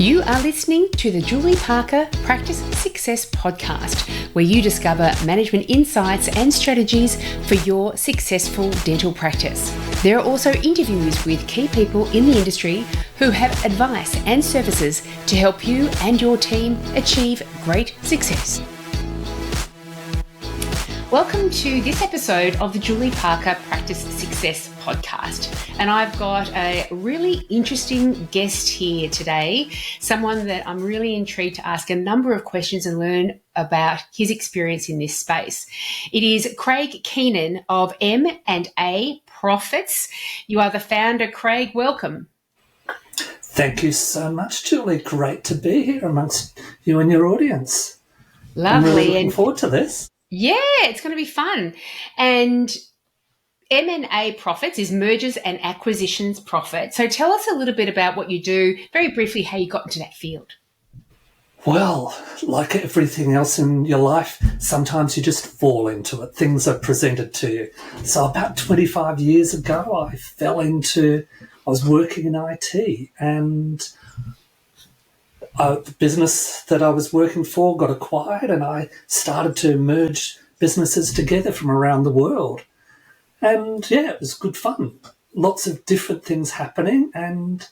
You are listening to the Julie Parker Practice Success Podcast, where you discover management insights and strategies for your successful dental practice. There are also interviews with key people in the industry who have advice and services to help you and your team achieve great success. Welcome to this episode of the Julie Parker Practice Success Podcast. And I've got a really interesting guest here today, someone that I'm really intrigued to ask a number of questions and learn about his experience in this space. It is Craig Keegan of M&A Profits. You are the founder. Craig, welcome. Thank you so much, Julie. Great to be here amongst you and your audience. Lovely. I'm really looking forward to this. Yeah, it's going to be fun. And M&A Profits is mergers and acquisitions profit. So tell us a little bit about what you do, very briefly, how you got into that field. Well, like everything else in your life, sometimes you just fall into it. Things are presented to you. So about 25 years ago, I was working in IT, and the business that I was working for got acquired, and I started to merge businesses together from around the world. And yeah, it was good fun. Lots of different things happening and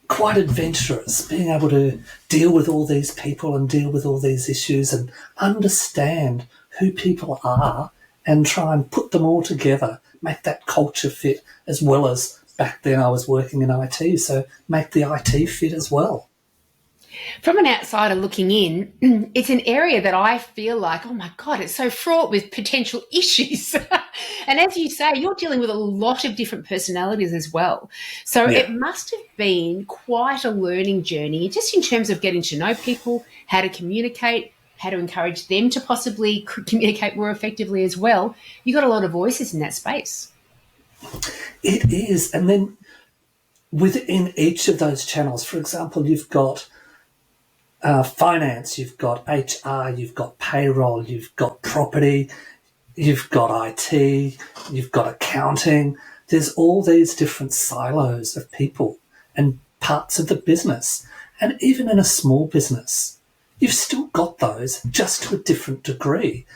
quite adventurous, being able to deal with all these people and deal with all these issues and understand who people are and try and put them all together, make that culture fit, as well as back then I was working in IT, so make the IT fit as well. From an outsider looking in, it's an area that I feel like, oh my God, it's so fraught with potential issues. And as you say, you're dealing with a lot of different personalities as well. So It must have been quite a learning journey, just in terms of getting to know people, how to communicate, how to encourage them to possibly communicate more effectively as well. You got a lot of voices in that space. It is. And then within each of those channels, for example, you've got finance, you've got HR, you've got payroll, you've got property, you've got IT, you've got accounting. There's all these different silos of people and parts of the business. And even in a small business, you've still got those, just to a different degree.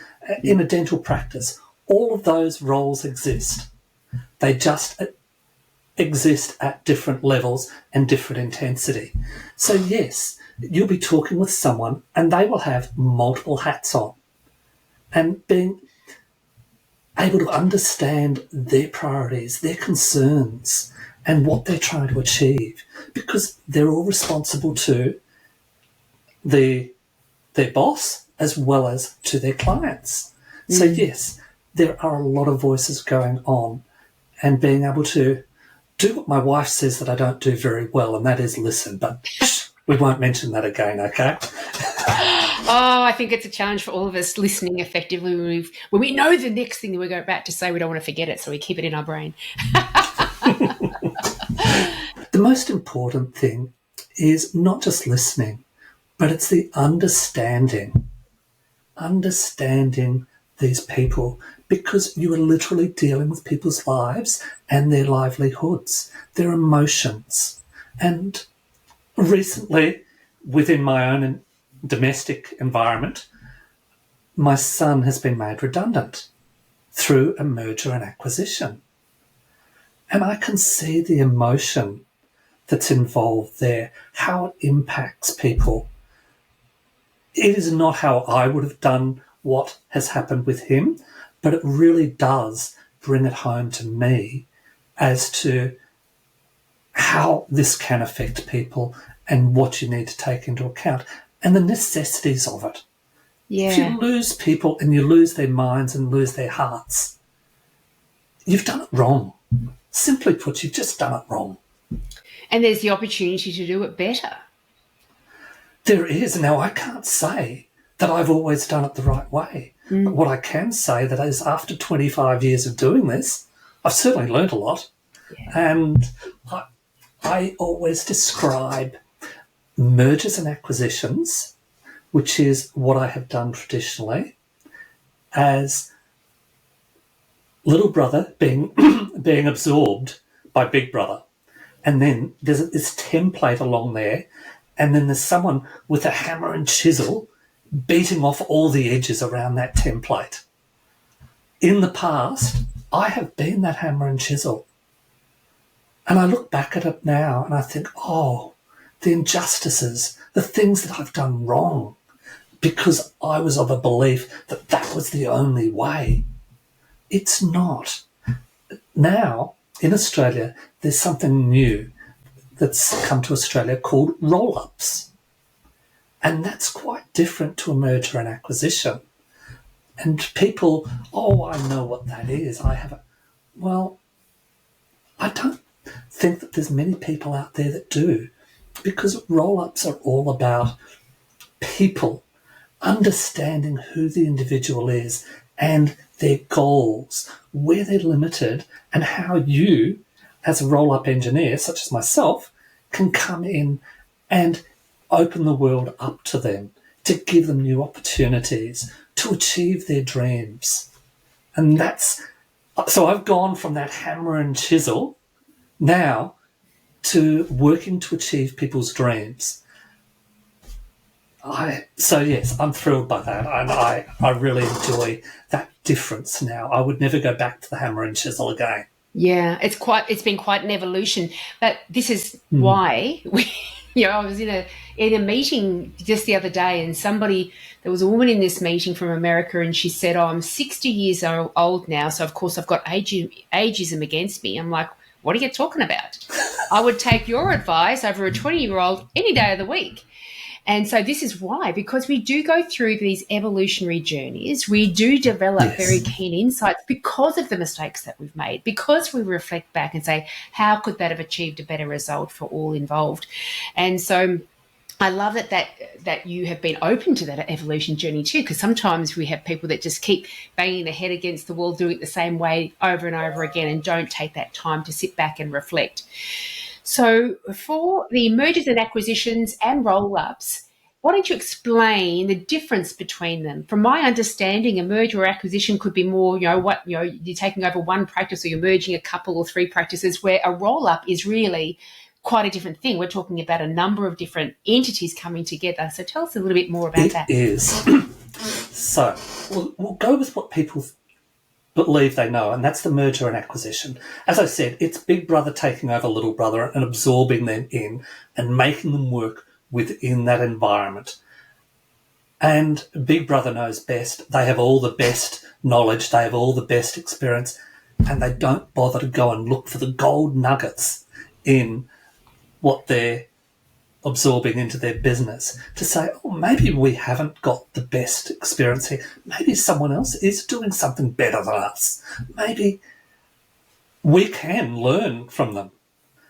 In a dental practice, all of those roles exist. They just exist at different levels and different intensity. So yes, you'll be talking with someone and they will have multiple hats on, and being able to understand their priorities, their concerns, and what they're trying to achieve, because they're all responsible to their boss as well as to their clients. So yes, there are a lot of voices going on, and being able to do what my wife says that I don't do very well, and that is listen, but we won't mention that again, okay? Oh, I think it's a challenge for all of us listening effectively when we know the next thing that we're about to say, we don't want to forget it, so we keep it in our brain. The most important thing is not just listening, but it's the understanding these people, because you are literally dealing with people's lives and their livelihoods, their emotions. And recently, within my own domestic environment, my son has been made redundant through a merger and acquisition. And I can see the emotion that's involved there, how it impacts people. It is not how I would have done what has happened with him, but it really does bring it home to me as to how this can affect people and what you need to take into account and the necessities of it. Yeah. If you lose people and you lose their minds and lose their hearts, you've done it wrong. Simply put, you've just done it wrong. And there's the opportunity to do it better. There is. Now, I can't say that I've always done it the right way. But what I can say that is, after 25 years of doing this, I've certainly learned a lot. Yeah. And I always describe mergers and acquisitions, which is what I have done traditionally, as little brother being being absorbed by big brother. And then there's this template along there, and then there's someone with a hammer and chisel beating off all the edges around that template. In the past, I have been that hammer and chisel. And I look back at it now and I think, oh, the injustices, the things that I've done wrong, because I was of a belief that that was the only way. It's not. Now, in Australia, there's something new that's come to Australia called Rollups. And that's quite different to a merger and acquisition. And people, oh, I know what that is. Well, I don't think that there's many people out there that do, because roll-ups are all about people understanding who the individual is and their goals, where they're limited, and how you, as a roll-up engineer, such as myself, can come in and open the world up to them, to give them new opportunities, to achieve their dreams. And so I've gone from that hammer and chisel now to working to achieve people's dreams. So yes, I'm thrilled by that, and I really enjoy that difference now. I would never go back to the hammer and chisel again. Yeah, it's been quite an evolution, but this is why I was in a meeting just the other day, and there was a woman in this meeting from America, and she said, "Oh, I'm 60 years old now, so of course I've got ageism against me." I'm like, "What are you talking about? I would take your advice over a 20-year-old any day of the week." And so this is why, because we do go through these evolutionary journeys, we do develop very keen insights because of the mistakes that we've made, because we reflect back and say, how could that have achieved a better result for all involved? And so I love that you have been open to that evolution journey too, because sometimes we have people that just keep banging their head against the wall, doing it the same way over and over again, and don't take that time to sit back and reflect. So for the mergers and acquisitions and roll-ups, why don't you explain the difference between them? From my understanding, a merger or acquisition could be more, you're taking over one practice, or you're merging a couple or three practices, where a roll-up is really quite a different thing. We're talking about a number of different entities coming together. So tell us a little bit more about that. It is. So we'll go with what people believe they know, and that's the merger and acquisition. As I said, it's Big Brother taking over Little Brother and absorbing them in and making them work within that environment. And Big Brother knows best. They have all the best knowledge, they have all the best experience, and they don't bother to go and look for the gold nuggets in what they're absorbing into their business, to say, oh, maybe we haven't got the best experience here. Maybe someone else is doing something better than us. Maybe we can learn from them.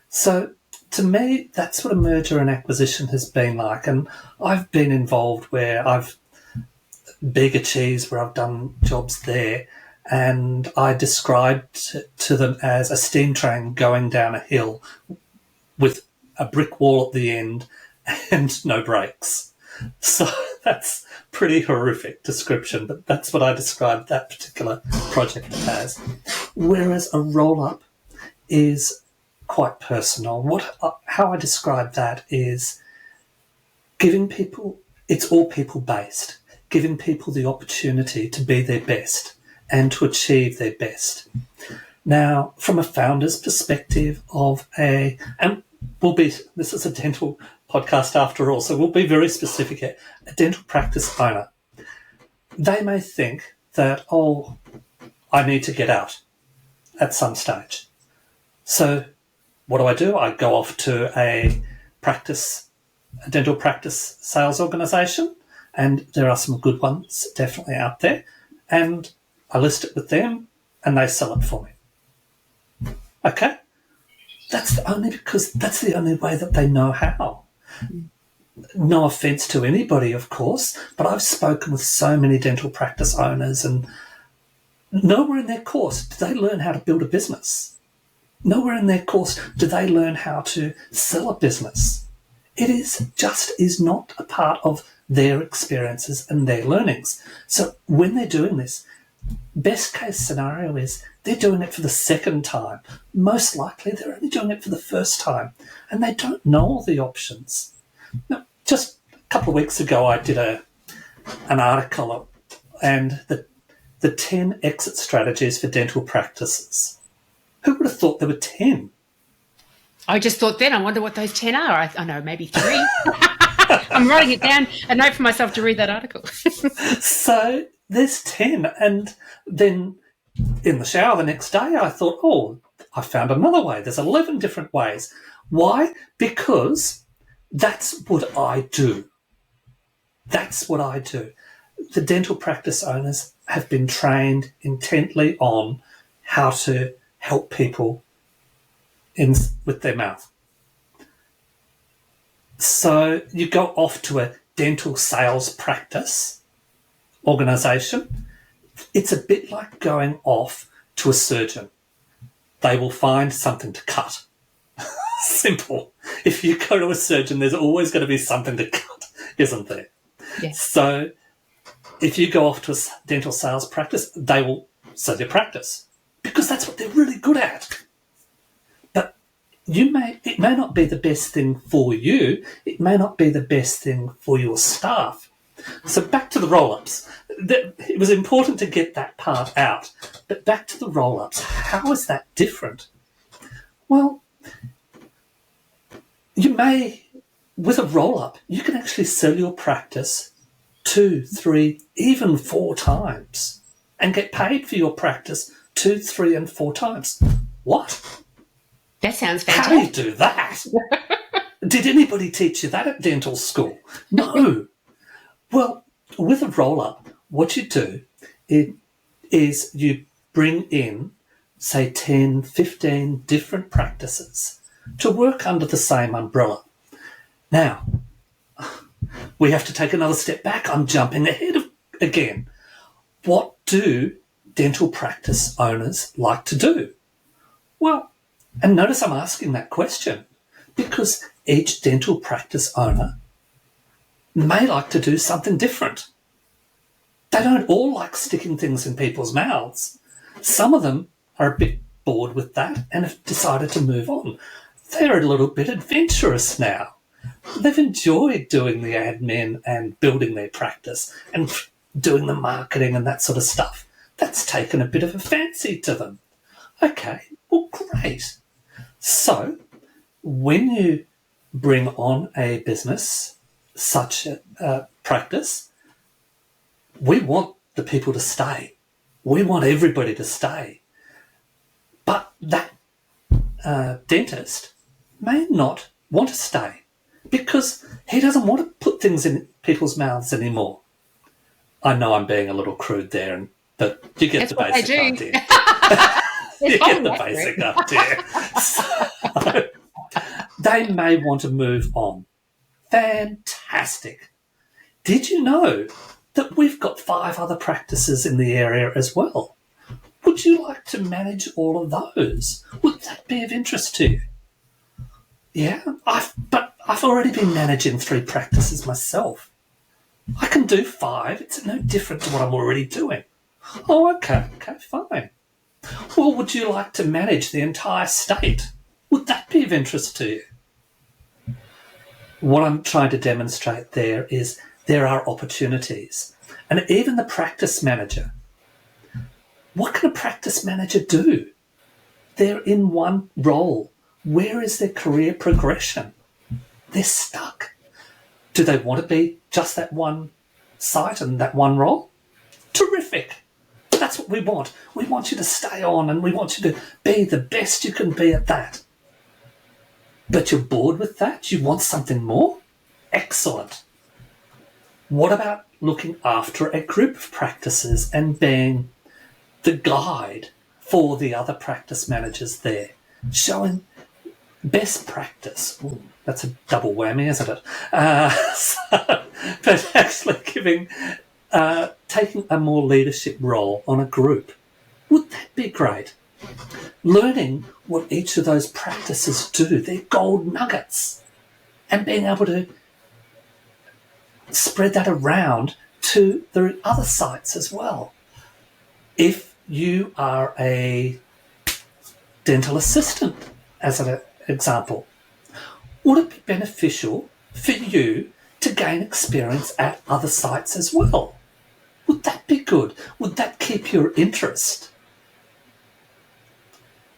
So to me, that's what a merger and acquisition has been like. And I've been involved where Bega Cheese, where I've done jobs there, and I described to them as a steam train going down a hill with a brick wall at the end and no brakes. So that's pretty horrific description, but that's what I described that particular project as. Whereas a roll-up is quite personal. How I describe that is giving people, it's all people-based, giving people the opportunity to be their best and to achieve their best. Now, from a founder's perspective this is a dental podcast after all, so we'll be very specific here. A dental practice owner, they may think that, oh, I need to get out at some stage. So what do? I go off to a dental practice sales organisation, and there are some good ones definitely out there, and I list it with them and they sell it for me. Okay? That's the only way that they know how. No offence to anybody, of course, but I've spoken with so many dental practice owners, and nowhere in their course do they learn how to build a business. Nowhere in their course do they learn how to sell a business. It is not a part of their experiences and their learnings. So when they're doing this, best case scenario is they're doing it for the second time. Most likely they're only doing it for the first time, and they don't know all the options. Now, just a couple of weeks ago, I did an article and the 10 exit strategies for dental practices. Who would have thought there were 10? I just thought then, I wonder what those 10 are. I know, maybe 3. I'm writing it down, a note for myself to read that article. So there's 10. And then in the shower the next day, I thought, oh, I found another way. There's 11 different ways. Why? Because that's what I do. That's what I do. The dental practice owners have been trained intently on how to help people with their mouth. So you go off to a dental sales practice organisation. It's a bit like going off to a surgeon. They will find something to cut. Simple. If you go to a surgeon, there's always going to be something to cut, isn't there? Yes. So if you go off to a dental sales practice, they will sell your practice because that's what they're really good at. But it may not be the best thing for you. It may not be the best thing for your staff. So back to the roll-ups. It was important to get that part out. But back to the roll-ups. How is that different? Well, with a roll-up, you can actually sell your practice 2, 3, even 4 times and get paid for your practice 2, 3, and 4 times. What? That sounds fantastic. How do you do that? Did anybody teach you that at dental school? No. Well, with a roll-up, what you do is you bring in, say, 10, 15 different practices to work under the same umbrella. Now, we have to take another step back. I'm jumping ahead again. What do dental practice owners like to do? Well, and notice I'm asking that question because each dental practice owner may like to do something different. They don't all like sticking things in people's mouths. Some of them are a bit bored with that and have decided to move on. They're a little bit adventurous now. They've enjoyed doing the admin and building their practice and doing the marketing and that sort of stuff. That's taken a bit of a fancy to them. Okay, well, great. So when you bring on a business, such a practice, we want the people to stay. We want everybody to stay. But that dentist may not want to stay because he doesn't want to put things in people's mouths anymore. I know I'm being a little crude there, but you get the basic idea. You get the basic idea. So, they may want to move on. Fantastic. Did you know that we've got 5 other practices in the area as well? Would you like to manage all of those? Would that be of interest to you? Yeah, but I've already been managing 3 practices myself. I can do 5. It's no different to what I'm already doing. Oh, okay, fine. Well, would you like to manage the entire state? Would that be of interest to you? What I'm trying to demonstrate there is there are opportunities. And even the practice manager, what can a practice manager do? They're in one role. Where is their career progression? They're stuck. Do they want to be just that one site and that one role? Terrific. That's what we want. We want you to stay on and we want you to be the best you can be at that. But you're bored with that? You want something more? Excellent. What about looking after a group of practices and being the guide for the other practice managers there? Showing best practice. Ooh, that's a double whammy, isn't it? But actually taking a more leadership role on a group. Would that be great? Learning what each of those practices do, their gold nuggets, and being able to spread that around to the other sites as well. If you are a dental assistant, as an example, would it be beneficial for you to gain experience at other sites as well? Would that be good? Would that keep your interest?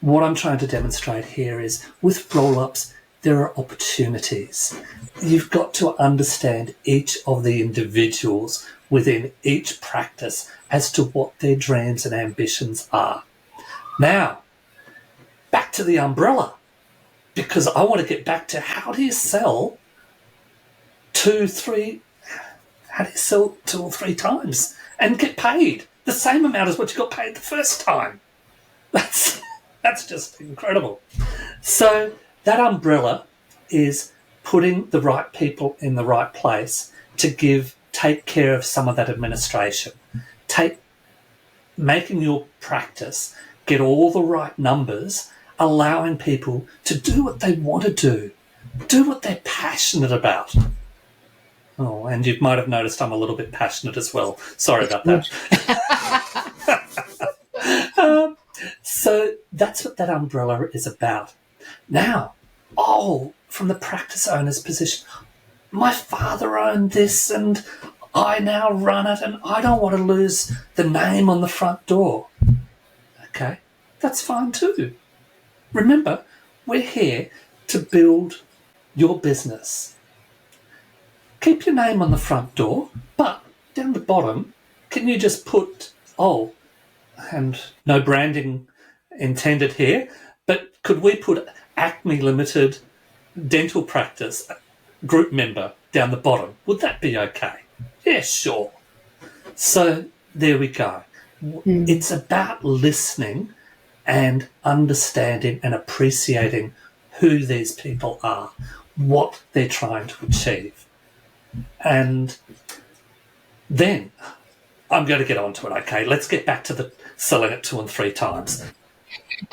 What I'm trying to demonstrate here is with Rollups, there are opportunities. You've got to understand each of the individuals within each practice as to what their dreams and ambitions are. Now, back to the umbrella, because I want to get back to how do you sell two or three times and get paid the same amount as what you got paid the first time? That's just incredible. So that umbrella is putting the right people in the right place to take care of some of that administration, making your practice get all the right numbers, allowing people to do what they want to do what they're passionate about. Oh, and you might have noticed I'm a little bit passionate as well. Sorry about that. So that's what that umbrella is about. Now, from the practice owner's position, my father owned this and I now run it and I don't want to lose the name on the front door. Okay, that's fine too. Remember, we're here to build your business. Keep your name on the front door, but down the bottom, can you just put, and no branding intended here, but could we put Acme Limited dental practice group member down the bottom? Would that be okay? Yeah, sure. So there we go. It's about listening and understanding and appreciating who these people are, what they're trying to achieve. And then I'm going to get on to it, okay? Let's get back to the selling it 2 and 3 times.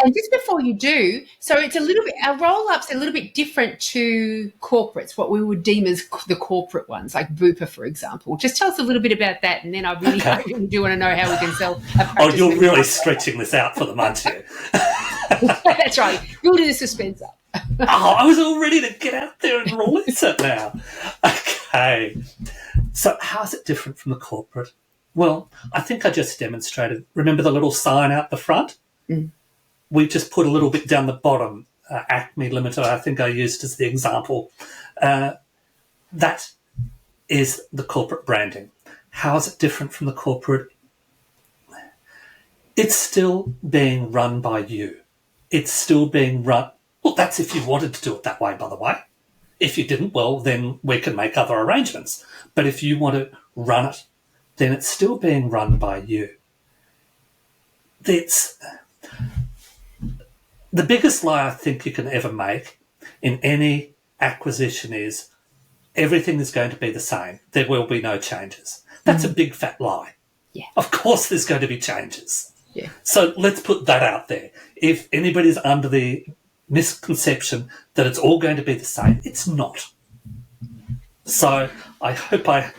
And just before you do, so it's a little bit, our roll-ups are a little bit different to corporates, what we would deem as the corporate ones, like Bupa, for example. Just tell us a little bit about that, and then I really do want to know how we can sell a practice. You're really stretching this out for them, aren't you? That's right. Building the suspense up. I was all ready to get out there and release it now. Okay. So how is it different from the corporate? Well, I think I just demonstrated. Remember the little sign out the front? We just put a little bit down the bottom, Acme Limited, I think I used as the example. That is the corporate branding. How is it different from the corporate? It's still being run by you. It's still being run. Well, that's if you wanted to do it that way, by the way. If you didn't, well, then we can make other arrangements. But if you want to run it, then it's still being run by you. The biggest lie I think you can ever make in any acquisition is everything is going to be the same. There will be no changes. That's a big fat lie. Yeah. Of course there's going to be changes. Yeah. So let's put that out there. If anybody's under the misconception that it's all going to be the same, it's not. So I hope I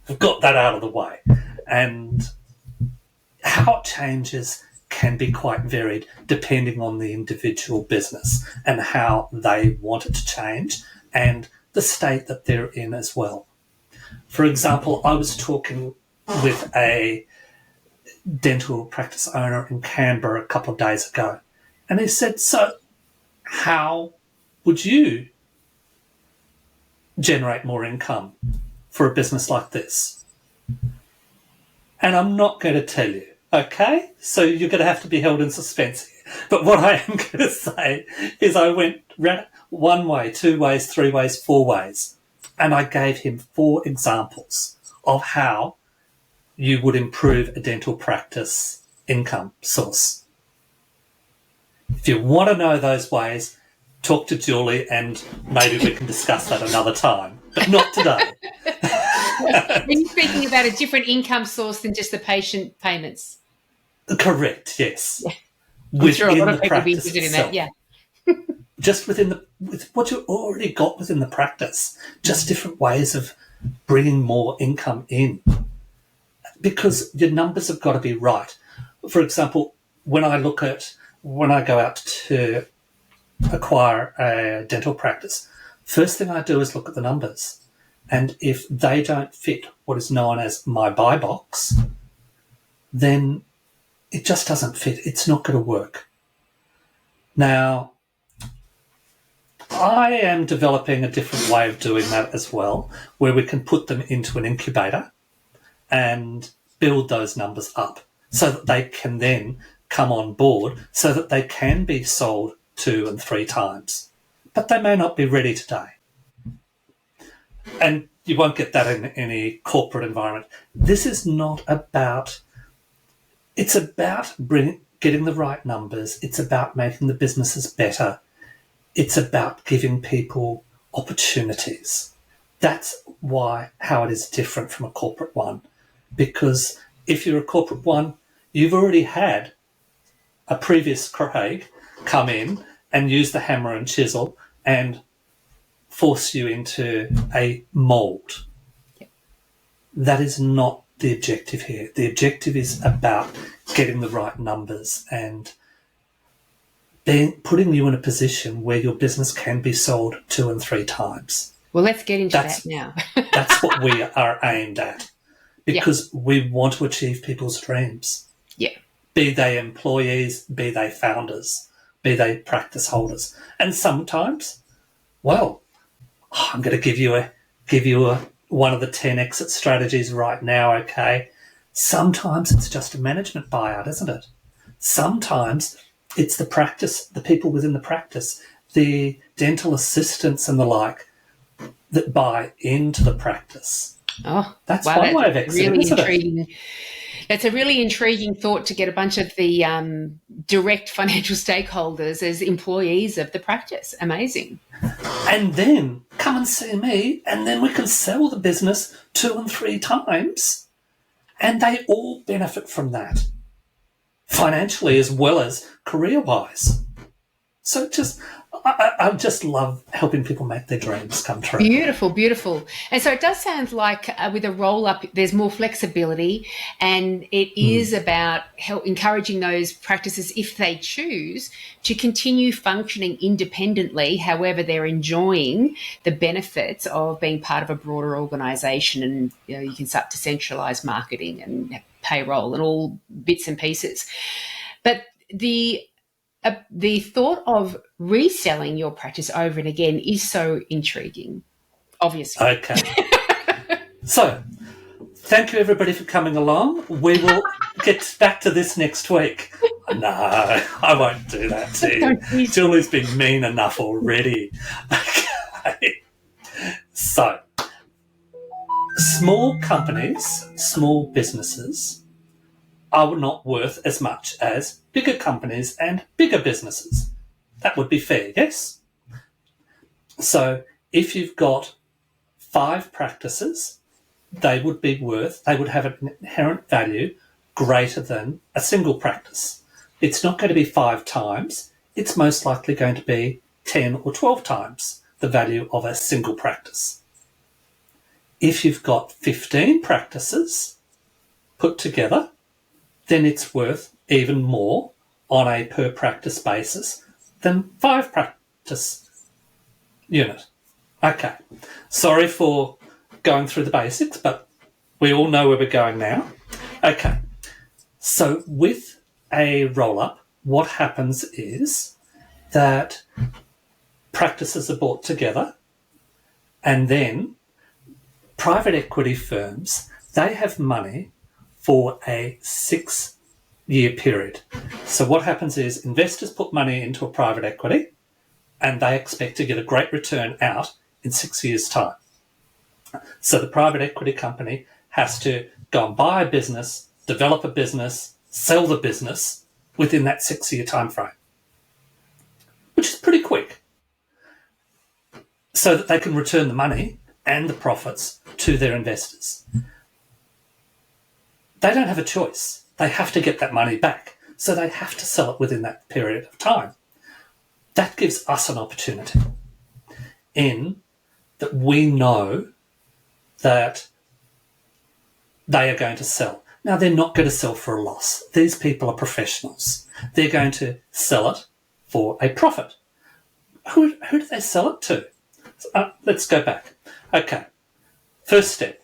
have got that out of the way. And how it changes can be quite varied depending on the individual business and how they want it to change and the state that they're in as well. For example, I was talking with a dental practice owner in Canberra a couple of days ago, and he said, so how would you generate more income for a business like this? And I'm not going to tell you, okay? So you're going to have to be held in suspense here. But what I am going to say is I went 1 way, 2 ways, 3 ways, 4 ways, and I gave him 4 examples of how you would improve a dental practice income source. If you want to know those ways, talk to Julie and maybe we can discuss that another time, but not today. When you're speaking about a different income source than just the patient payments. Correct, yes. Yeah. I'm sure a lot of people will be interested in that, yeah. Just with what you already got within the practice, just different ways of bringing more income in. Because your numbers have got to be right. For example, when I go out to acquire a dental practice, First thing I do is look at the numbers. And if they don't fit what is known as my buy box, then it just doesn't fit. It's not going to work. Now, I am developing a different way of doing that as well, where we can put them into an incubator and build those numbers up so that they can then come on board so that they can be sold 2 and 3 times. But they may not be ready today. And you won't get that in any corporate environment. This is not about... It's about getting the right numbers. It's about making the businesses better. It's about giving people opportunities. That's how it is different from a corporate one. Because if you're a corporate one, you've already had a previous Craig come in and use the hammer and chisel and force you into a mould. Yep. That is not the objective here. The objective is about getting the right numbers and putting you in a position where your business can be sold 2 and 3 times. Well, let's get into that now. That's what we are aimed at, because we want to achieve people's dreams. Yeah. Be they employees, be they founders, be they practice holders. And sometimes, well, I'm going to give you one of the 10 exit strategies right now, okay? Sometimes it's just a management buyout, isn't it? Sometimes it's the people within the practice, the dental assistants and the like, that buy into the practice. Oh, that's one way of exiting, really isn't intriguing. it? That's a really intriguing thought, to get a bunch of the direct financial stakeholders as employees of the practice. Amazing. And then come and see me, and then we can sell the business 2 and 3 times, and they all benefit from that, financially as well as career-wise. So I just love helping people make their dreams come true. Beautiful, beautiful. And so it does sound like with a roll-up, there's more flexibility, and it is about encouraging those practices, if they choose, to continue functioning independently. However, they're enjoying the benefits of being part of a broader organisation, and you can start to centralise marketing and payroll and all bits and pieces. But the thought of reselling your practice over and again is so intriguing, obviously. Okay. So, thank you everybody for coming along. We will get back to this next week. No, I won't do that to you. Julie's been mean enough already. Okay. So, small companies, small businesses are not worth as much as bigger companies and bigger businesses. That would be fair, yes? So if you've got 5 practices, they would have an inherent value greater than a single practice. It's not going to be 5 times. It's most likely going to be 10 or 12 times the value of a single practice. If you've got 15 practices put together, then it's worth even more on a per practice basis than 5 practice unit. Okay. Sorry for going through the basics, but we all know where we're going now. Okay. So with a roll-up, what happens is that practices are brought together, and then private equity firms, they have money for a 6-year period. So what happens is investors put money into a private equity and they expect to get a great return out in 6 years' time. So the private equity company has to go and buy a business, develop a business, sell the business within that 6-year time frame, which is pretty quick, so that they can return the money and the profits to their investors. They don't have a choice. They have to get that money back, so they have to sell it within that period of time. That gives us an opportunity in that we know that they are going to sell. Now, they're not going to sell for a loss. These people are professionals. They're going to sell it for a profit. Who do they sell it to? Let's go back. Okay. First step.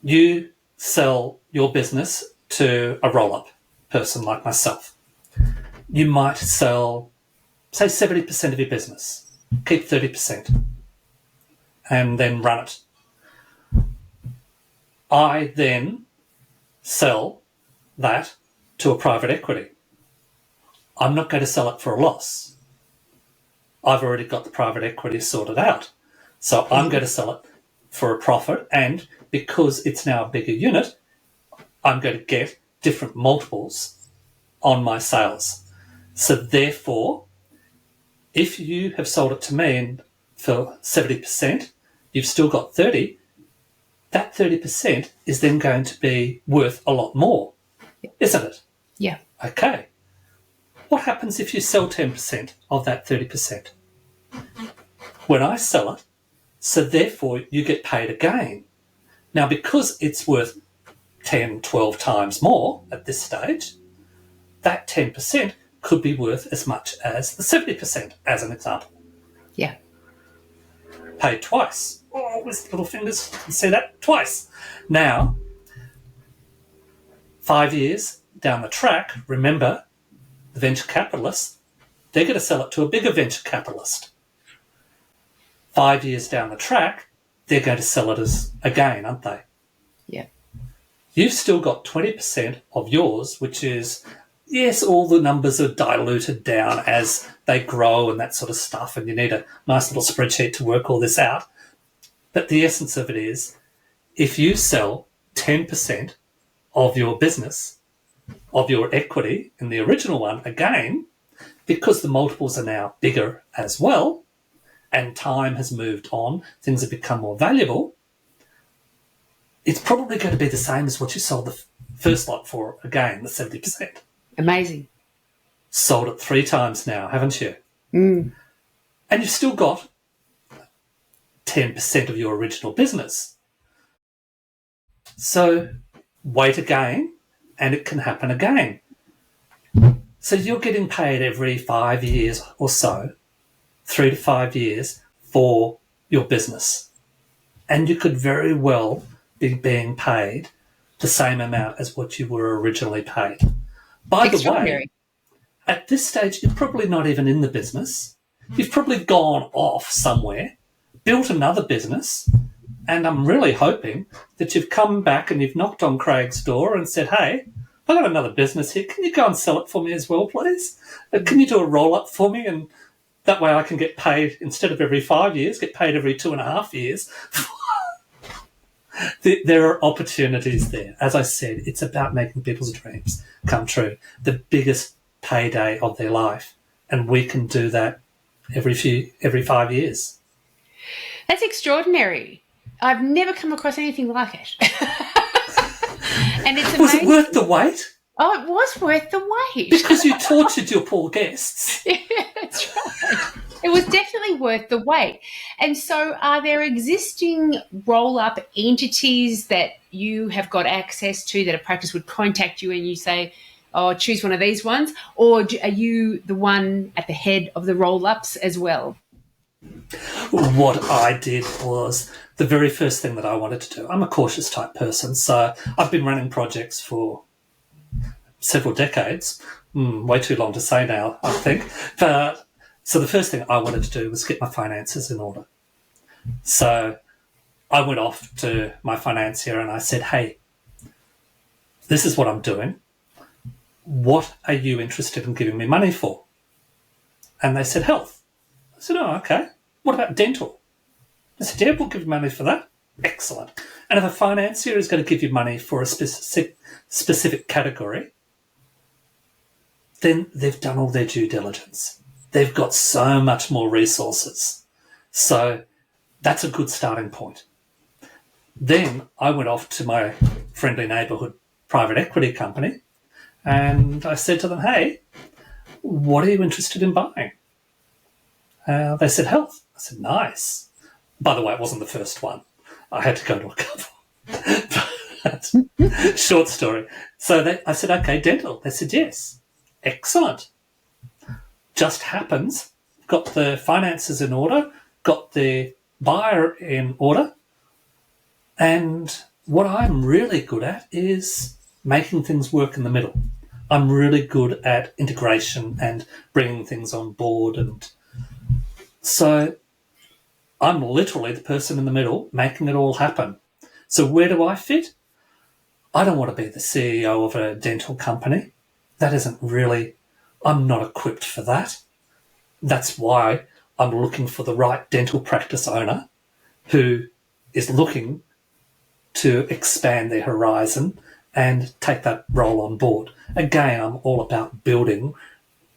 You sell your business to a roll-up person like myself. You might sell, say, 70% of your business. Keep 30% and then run it. I then sell that to a private equity. I'm not going to sell it for a loss. I've already got the private equity sorted out. So I'm going to sell it for a profit, and because it's now a bigger unit, I'm going to get different multiples on my sales. So therefore, if you have sold it to me for 70%, you've still got 30%, that 30% is then going to be worth a lot more, isn't it? Yeah. Okay. What happens if you sell 10% of that 30%? When I sell it, so therefore you get paid a gain. Now, because it's worth 10, 12 times more at this stage, that 10% could be worth as much as the 70%, as an example. Yeah. Paid twice. Oh, with little fingers, you can see that twice. Now, 5 years down the track, remember, the venture capitalists, they're going to sell it to a bigger venture capitalist. 5 years down the track, they're going to sell it as a gain, aren't they? Yeah. You've still got 20% of yours, which is, yes, all the numbers are diluted down as they grow and that sort of stuff, and you need a nice little spreadsheet to work all this out. But the essence of it is, if you sell 10% of your business, of your equity in the original one, again, because the multiples are now bigger as well, and time has moved on, things have become more valuable, it's probably going to be the same as what you sold the first lot for, again, the 70%. Amazing. Sold it 3 times now, haven't you? Mm. And you've still got 10% of your original business. So wait again, and it can happen again. So you're getting paid every 5 years or so, 3 to 5 years, for your business. And you could very well be being paid the same amount as what you were originally paid. By the way, at this stage, you're probably not even in the business. You've probably gone off somewhere, built another business, and I'm really hoping that you've come back and you've knocked on Craig's door and said, hey, I've got another business here. Can you go and sell it for me as well, please? Can you do a roll-up for me? And that way I can get paid, instead of every 5 years, get paid every 2.5 years. There are opportunities there. As I said, it's about making people's dreams come true. The biggest payday of their life. And we can do that every 5 years. That's extraordinary. I've never come across anything like it. And it's amazing. Was it worth the wait? Oh, it was worth the wait. Because you tortured your poor guests. Yeah, that's right. It was definitely worth the wait. And so are there existing roll-up entities that you have got access to that a practice would contact you and you say, oh, choose one of these ones? Or are you the one at the head of the roll-ups as well? What I did was the very first thing that I wanted to do. I'm a cautious type person, so I've been running projects for several decades. Way too long to say now, I think. But so the first thing I wanted to do was get my finances in order. So I went off to my financier and I said, hey, this is what I'm doing. What are you interested in giving me money for? And they said, health. I said, oh, okay. What about dental? I said, yeah, we'll give you money for that. Excellent. And if a financier is going to give you money for a specific category, then they've done all their due diligence. They've got so much more resources. So that's a good starting point. Then I went off to my friendly neighbourhood private equity company and I said to them, hey, what are you interested in buying? They said, health. I said, nice. By the way, it wasn't the first one. I had to go to a couple. Short story. So I said, okay, dental. They said, yes. Excellent. Just happens, got the finances in order, got the buyer in order, and what I'm really good at is making things work in the middle. I'm really good at integration and bringing things on board, and so I'm literally the person in the middle making it all happen. So where do I fit? I don't want to be the CEO of a dental company. That isn't really, I'm not equipped for that. That's why I'm looking for the right dental practice owner who is looking to expand their horizon and take that role on board. Again, I'm all about building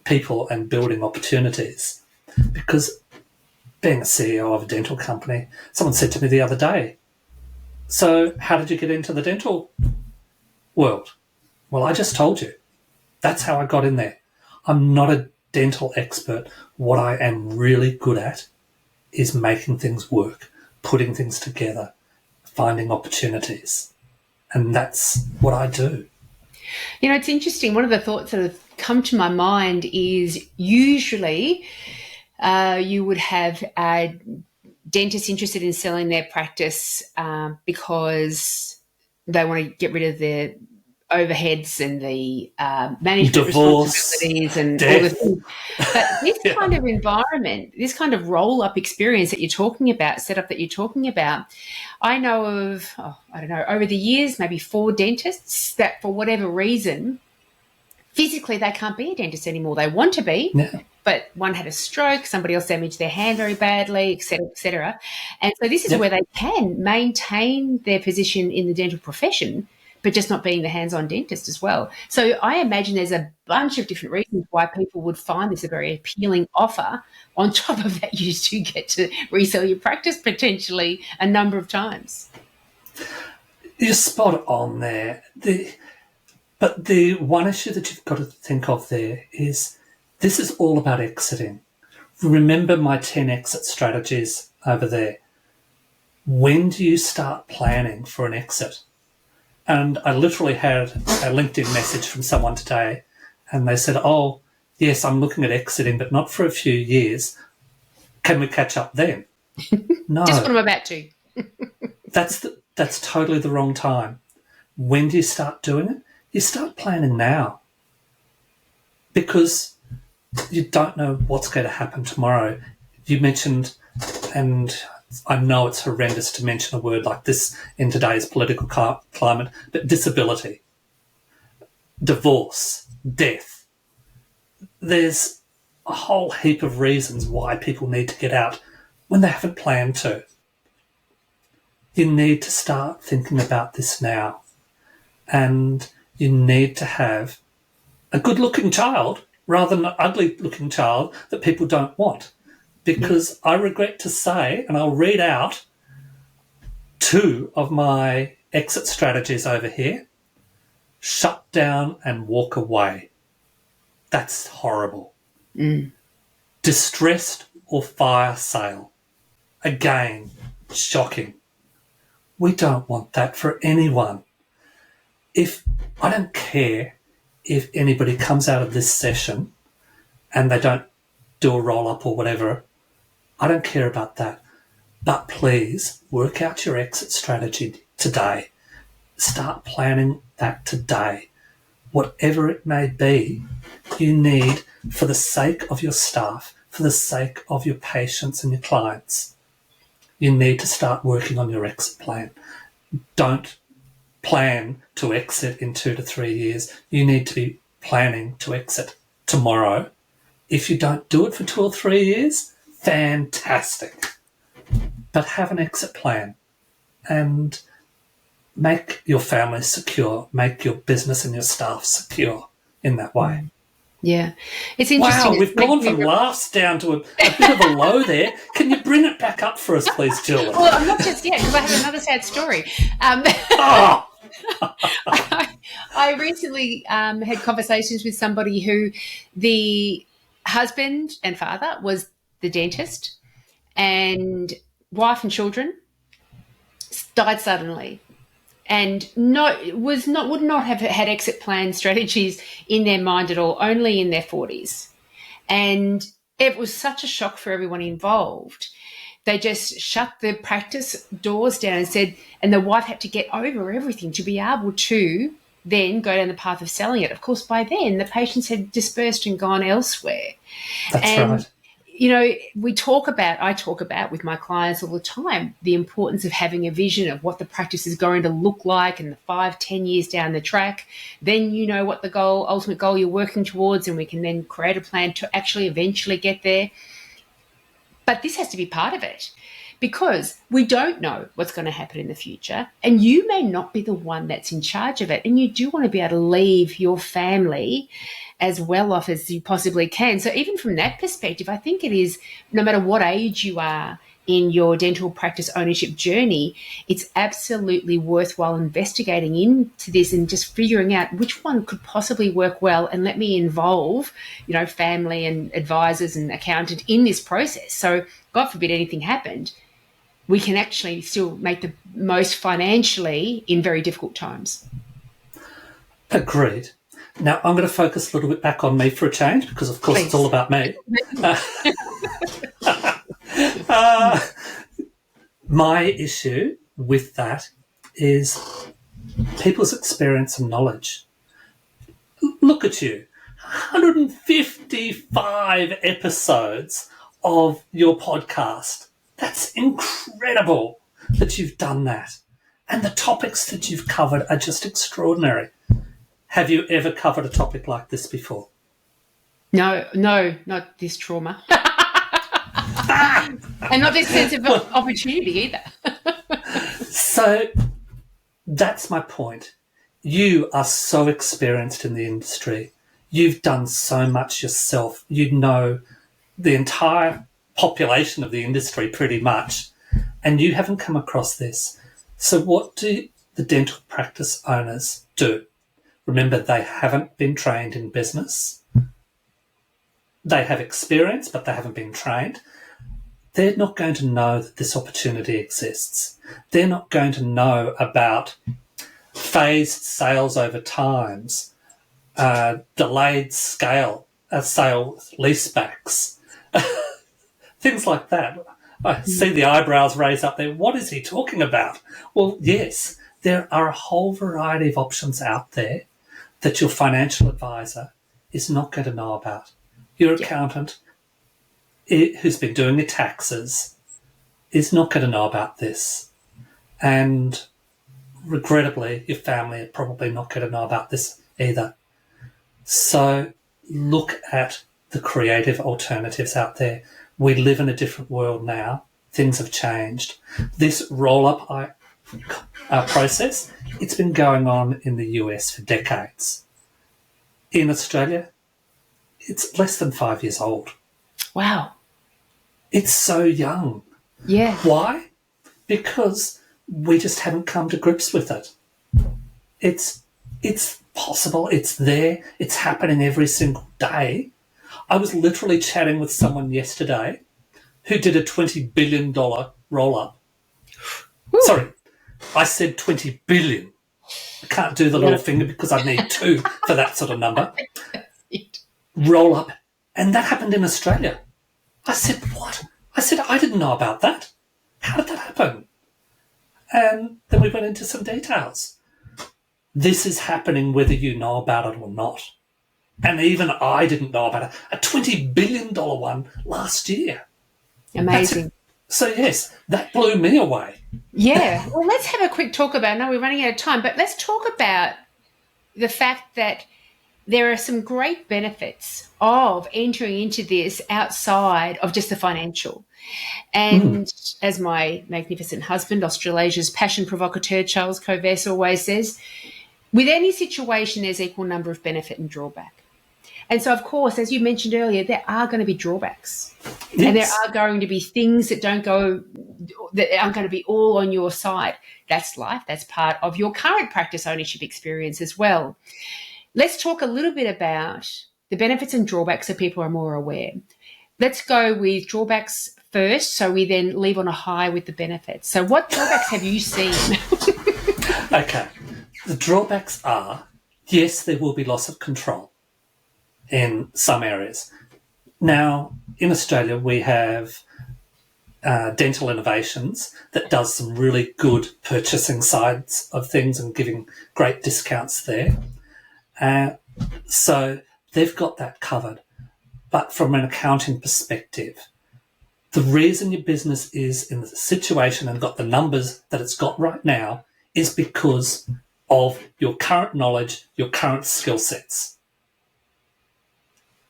people and building opportunities, because being a CEO of a dental company, someone said to me the other day, so how did you get into the dental world? Well, I just told you. That's how I got in there. I'm not a dental expert. What I am really good at is making things work, putting things together, finding opportunities. And that's what I do. You know, it's interesting. One of the thoughts that have come to my mind is usually you would have a dentist interested in selling their practice because they want to get rid of their overheads and the management responsibilities and all the things. But this kind of environment, this kind of roll-up experience that you're talking about, setup that you're talking about, I know of, over the years, maybe 4 dentists that for whatever reason, physically they can't be a dentist anymore. They want to be, but one had a stroke, somebody else damaged their hand very badly, et cetera, et cetera. And so this is where they can maintain their position in the dental profession, but just not being the hands-on dentist as well. So I imagine there's a bunch of different reasons why people would find this a very appealing offer. On top of that, you do get to resell your practice potentially a number of times. You're spot on there. But the one issue that you've got to think of there is this is all about exiting. Remember my 10 exit strategies over there. When do you start planning for an exit? And I literally had a LinkedIn message from someone today, and they said, oh, yes, I'm looking at exiting, but not for a few years. Can we catch up then? No. Just what I'm about to. That's totally the wrong time. When do you start doing it? You start planning now, because you don't know what's going to happen tomorrow. You mentioned, and I know it's horrendous to mention a word like this in today's political climate, but disability, divorce, death. There's a whole heap of reasons why people need to get out when they haven't planned to. You need to start thinking about this now, and you need to have a good-looking child rather than an ugly-looking child that people don't want. Because I regret to say, and I'll read out 2 of my exit strategies over here: shut down and walk away. That's horrible. Distressed or fire sale. Again, shocking. We don't want that for anyone. I don't care if anybody comes out of this session and they don't do a roll-up or whatever. I don't care about that. But please work out your exit strategy today. Start planning that today. Whatever it may be, you need, for the sake of your staff, for the sake of your patients and your clients, you need to start working on your exit plan. Don't plan to exit in 2 to 3 years. You need to be planning to exit tomorrow. If you don't do it for 2 or 3 years, fantastic. But have an exit plan and make your family secure, make your business and your staff secure in that way. Yeah. It's interesting. Wow, we've gone from laughs down to a bit of a low there. Can you bring it back up for us, please, Jill? Well, I'm not just yet, because I have another sad story. I recently had conversations with somebody who the husband and father was the dentist, and wife and children died suddenly, and would not have had exit plan strategies in their mind at all, only in their 40s. And It was such a shock for everyone involved. They just shut the practice doors down and said, and the wife had to get over everything to be able to then go down the path of selling it. Of course, by then the patients had dispersed and gone elsewhere. That's And, right. you know, I talk about with my clients all the time, the importance of having a vision of what the practice is going to look like in the 5-10 years down the track. Then you know what the ultimate goal you're working towards, and we can then create a plan to actually eventually get there. But this has to be part of it because we don't know what's going to happen in the future. And you may not be the one that's in charge of it. And you do want to be able to leave your family as well off as you possibly can. So even from that perspective, I think it is, no matter what age you are in your dental practice ownership journey, it's absolutely worthwhile investigating into this and just figuring out which one could possibly work well, and let me involve, you know, family and advisors and accountant in this process. So God forbid anything happened, we can actually still make the most financially in very difficult times. Agreed. Now, I'm going to focus a little bit back on me for a change because, of course, Please. It's all about me. My issue with that is people's experience and knowledge. Look at you, 155 episodes of your podcast. That's incredible that you've done that. And the topics that you've covered are just extraordinary. Have you ever covered a topic like this before? No, not this trauma. And not this sense of opportunity either. So that's my point. You are so experienced in the industry. You've done so much yourself. You know the entire population of the industry pretty much, and you haven't come across this. So what do the dental practice owners do? Remember, they haven't been trained in business. They have experience, but they haven't been trained. They're not going to know that this opportunity exists. They're not going to know about phased sales over times, delayed sale leasebacks, things like that. I see the eyebrows raised up there. What is he talking about? Well, yes, there are a whole variety of options out there that your financial advisor is not going to know about. Your accountant, who's been doing your taxes, is not going to know about this. And regrettably, your family are probably not going to know about this either. So look at the creative alternatives out there. We live in a different world now. Things have changed. This roll-up process, it's been going on in the US for decades. In Australia, it's less than 5 years old. Wow. It's so young. Yeah. Why? Because we just haven't come to grips with it. It's possible. It's there. It's happening every single day. I was literally chatting with someone yesterday who did a $20 billion roll-up. Woo. Sorry, I said 20 billion. I can't do the little finger because I need two for that sort of number. Roll-up. And that happened in Australia. I said, what? I said, I didn't know about that. How did that happen? And then we went into some details. This is happening whether you know about it or not. And even I didn't know about it. A $20 billion one last year. Amazing. So, yes, that blew me away. Yeah. Well, let's have a quick talk about, I know we're running out of time, but let's talk about the fact that there are some great benefits of entering into this outside of just the financial. And as my magnificent husband, Australasia's passion provocateur, Charles Coves, always says, with any situation, there's equal number of benefit and drawback. And so, of course, as you mentioned earlier, there are going to be drawbacks. Yes. And there are going to be things that aren't going to be all on your side. That's life. That's part of your current practice ownership experience as well. Let's talk a little bit about the benefits and drawbacks so people are more aware. Let's go with drawbacks first, so we then leave on a high with the benefits. So what drawbacks have you seen? Okay. The drawbacks are, yes, there will be loss of control in some areas. Now, in Australia, we have Dental Innovations that does some really good purchasing sides of things and giving great discounts there. So they've got that covered. But from an accounting perspective, the reason your business is in the situation and got the numbers that it's got right now is because of your current knowledge, your current skill sets.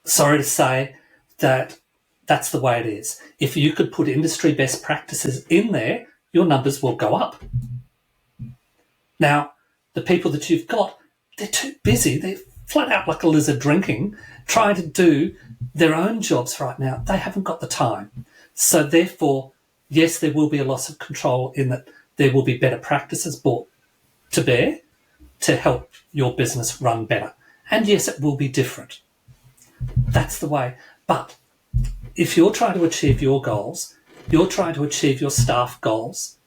Sorry to say that that's the way it is. If you could put industry best practices in there, your numbers will go up. Now, the people that you've got, they're too busy. They're flat out like a lizard drinking, trying to do their own jobs right now. They haven't got the time. So therefore, yes, there will be a loss of control in that there will be better practices brought to bear to help your business run better. And yes, it will be different. That's the way. But if you're trying to achieve your goals, you're trying to achieve your staff goals,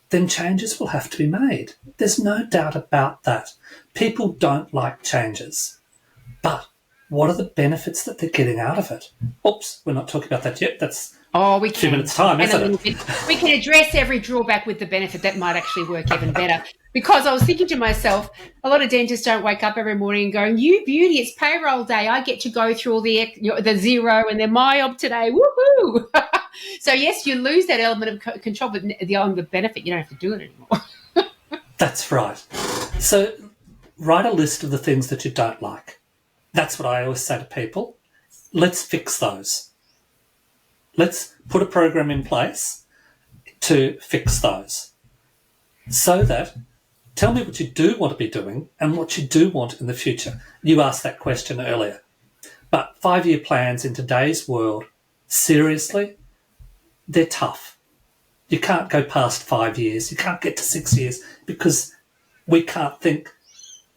then changes will have to be made. There's no doubt about that. People don't like changes. But what are the benefits that they're getting out of it? Oops, we're not talking about that yet. That's we a few minutes' time, isn't it? We can address every drawback with the benefit. That might actually work even better. Because I was thinking to myself, a lot of dentists don't wake up every morning and going, "You beauty, it's payroll day. I get to go through all the zero and they're my job today. Woohoo!" So yes, you lose that element of control, but the benefit, you don't have to do it anymore. That's right. So write a list of the things that you don't like. That's what I always say to people. Let's fix those. Let's put a program in place to fix those. So that, tell me what you do want to be doing and what you do want in the future. You asked that question earlier. But 5-year plans in today's world, seriously, they're tough. You can't go past 5 years. You can't get to 6 years because we can't think,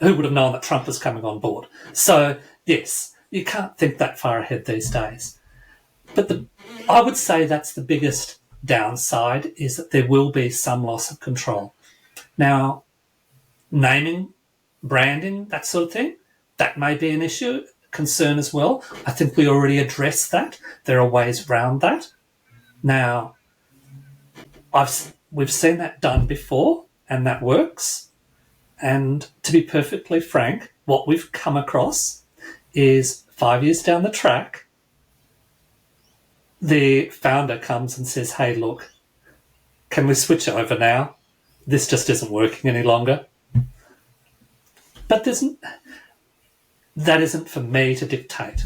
who would have known that Trump was coming on board? So, yes, you can't think that far ahead these days. But I would say that's the biggest downside, is that there will be some loss of control. Now, naming, branding, that sort of thing, that may be an issue, concern as well. I think we already addressed that. There are ways around that. Now, we've seen that done before, and that works. And to be perfectly frank, what we've come across is 5 years down the track, the founder comes and says, "Hey, look, can we switch over now? This just isn't working any longer." But that isn't for me to dictate.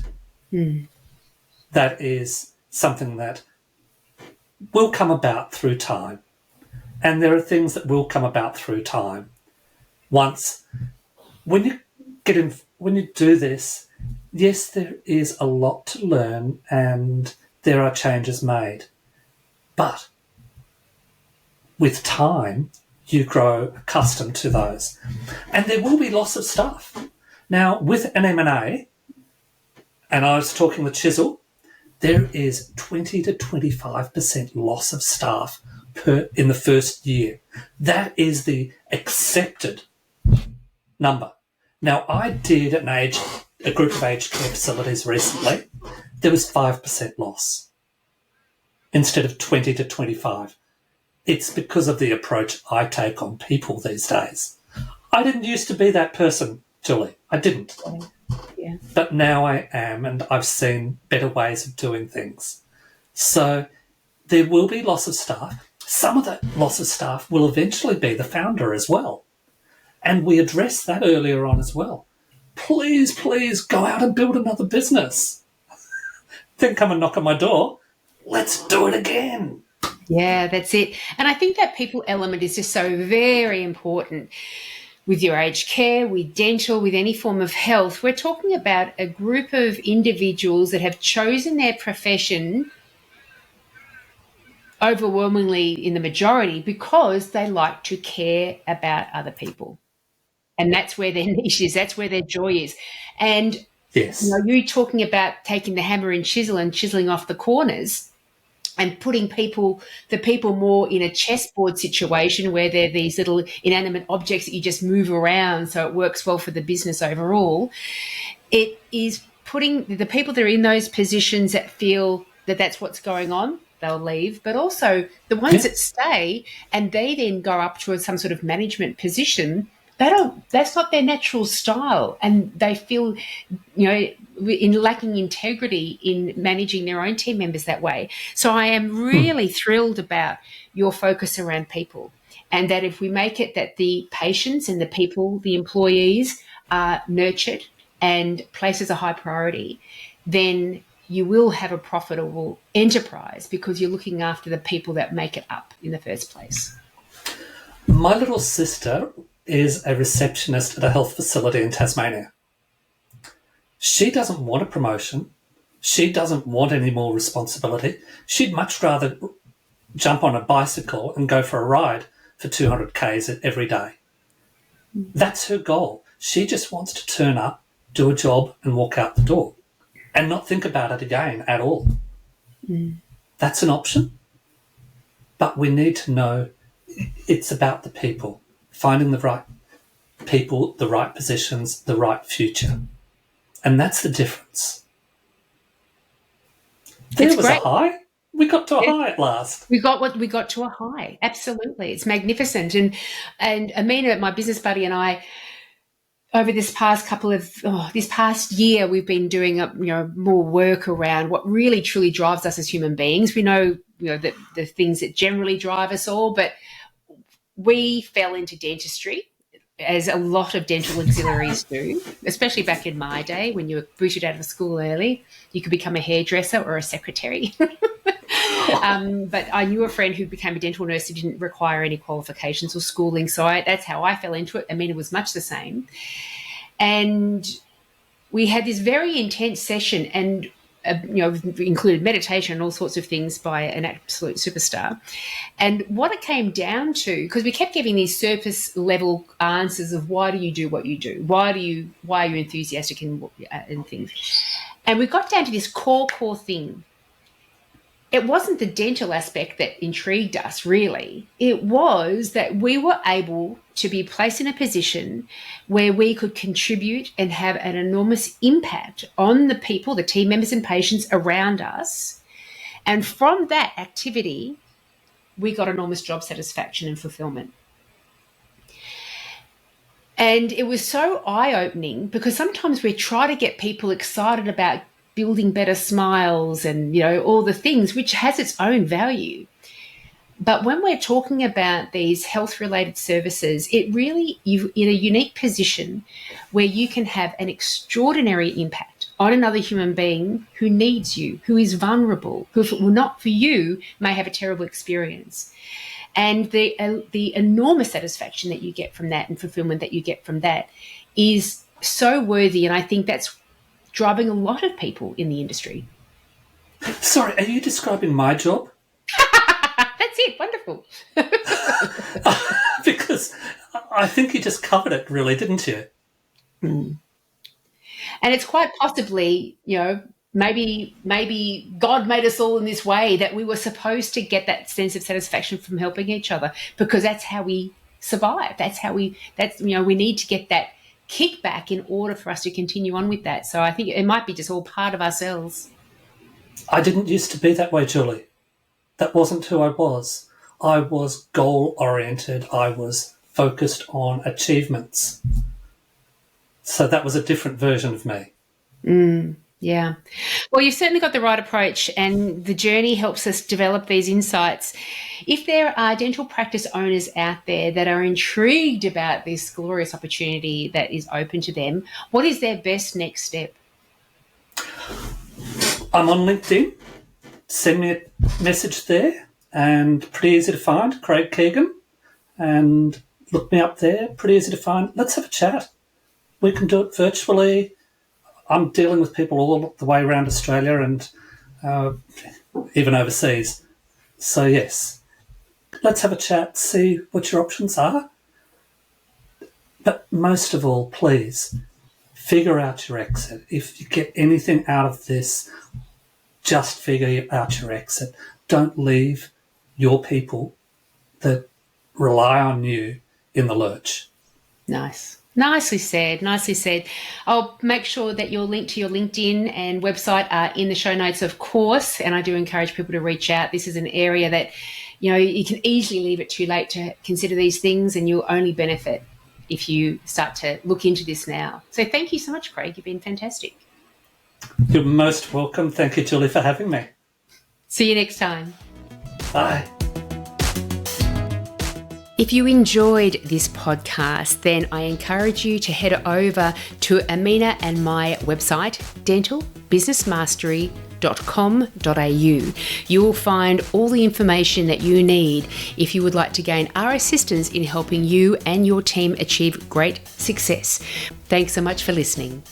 That is something that will come about through time. And there are things that will come about through time. When you do this, yes, there is a lot to learn and there are changes made. But with time, you grow accustomed to those. And there will be loss of staff. Now, with an M&A, and I was talking with Chisel, there is 20 to 25% loss of staff in the first year. That is the accepted number. Now, I did a group of aged care facilities recently. There was 5% loss instead of 20 to 25. It's because of the approach I take on people these days. I didn't used to be that person, Julie. I didn't. Yeah. But now I am, and I've seen better ways of doing things. So there will be loss of staff. Some of that loss of staff will eventually be the founder as well. And we addressed that earlier on as well. Please go out and build another business. Then come and knock on my door. Let's do it again. Yeah, that's it. And I think that people element is just so very important with your aged care, with dental, with any form of health. We're talking about a group of individuals that have chosen their profession overwhelmingly in the majority because they like to care about other people. And that's where their niche is. That's where their joy is. And yes, you talking about taking the hammer and chisel and chiseling off the corners and putting the people more in a chessboard situation where they're these little inanimate objects that you just move around so it works well for the business overall. It is putting the people that are in those positions that feel that that's what's going on, they'll leave. But also the ones that stay and they then go up to some sort of management position, that's not their natural style. And they feel, in lacking integrity in managing their own team members that way. So I am really thrilled about your focus around people, and that if we make it that the patients and the people, the employees, are nurtured and placed as a high priority, then you will have a profitable enterprise because you're looking after the people that make it up in the first place. My little sister is a receptionist at a health facility in Tasmania. She doesn't want a promotion. She doesn't want any more responsibility. She'd much rather jump on a bicycle and go for a ride for 200 Ks every day. That's her goal. She just wants to turn up, do a job and walk out the door and not think about it again at all. That's an option. But we need to know it's about the people, finding the right people, the right positions, the right future. And that's the difference. There was a high. We got to a high at last. We got to a high. Absolutely. It's magnificent. And Amina, my business buddy, and I, over this past year, we've been doing more work around what really truly drives us as human beings. We know, that the things that generally drive us all, but we fell into dentistry, as a lot of dental auxiliaries do, especially back in my day when you were booted out of school early. You could become a hairdresser or a secretary. But I knew a friend who became a dental nurse who didn't require any qualifications or schooling. So that's how I fell into it. Amina was much the same. And we had this very intense session, and included meditation and all sorts of things by an absolute superstar. And what it came down to, because we kept giving these surface level answers of why do you do what you do? Why are you enthusiastic and things? And we got down to this core thing. It wasn't the dental aspect that intrigued us, really. It was that we were able to be placed in a position where we could contribute and have an enormous impact on the people, the team members and patients around us. And from that activity, we got enormous job satisfaction and fulfillment. And it was so eye-opening because sometimes we try to get people excited about building better smiles and, all the things, which has its own value. But when we're talking about these health-related services, it really, you're in a unique position where you can have an extraordinary impact on another human being who needs you, who is vulnerable, who, if it were not for you, may have a terrible experience. And the enormous satisfaction that you get from that and fulfillment that you get from that is so worthy. And I think that's driving a lot of people in the industry. Sorry, are you describing my job? That's it. Wonderful. Because I think you just covered it really, didn't you? And it's quite possibly, maybe God made us all in this way that we were supposed to get that sense of satisfaction from helping each other, because that's how we survive. We need to get that kickback in order for us to continue on with that. So I think it might be just all part of ourselves. I didn't used to be that way, Julie. That wasn't who I was. I was goal-oriented. I was focused on achievements. So that was a different version of me. Yeah. Well, you've certainly got the right approach, and the journey helps us develop these insights. If there are dental practice owners out there that are intrigued about this glorious opportunity that is open to them, what is their best next step? I'm on LinkedIn. Send me a message there, and pretty easy to find, Craig Keegan, and look me up there, pretty easy to find. Let's have a chat. We can do it virtually. I'm dealing with people all the way around Australia and even overseas. So, yes, let's have a chat, see what your options are. But most of all, please, figure out your exit. If you get anything out of this, just figure out your exit. Don't leave your people that rely on you in the lurch. Nice. Nicely said. Nicely said. I'll make sure that your link to your LinkedIn and website are in the show notes, of course. And I do encourage people to reach out. This is an area that, you can easily leave it too late to consider these things, and you'll only benefit if you start to look into this now. So thank you so much, Craig. You've been fantastic. You're most welcome. Thank you, Julie, for having me. See you next time. Bye. If you enjoyed this podcast, then I encourage you to head over to Amina and my website, dentalbusinessmastery.com.au. You will find all the information that you need if you would like to gain our assistance in helping you and your team achieve great success. Thanks so much for listening.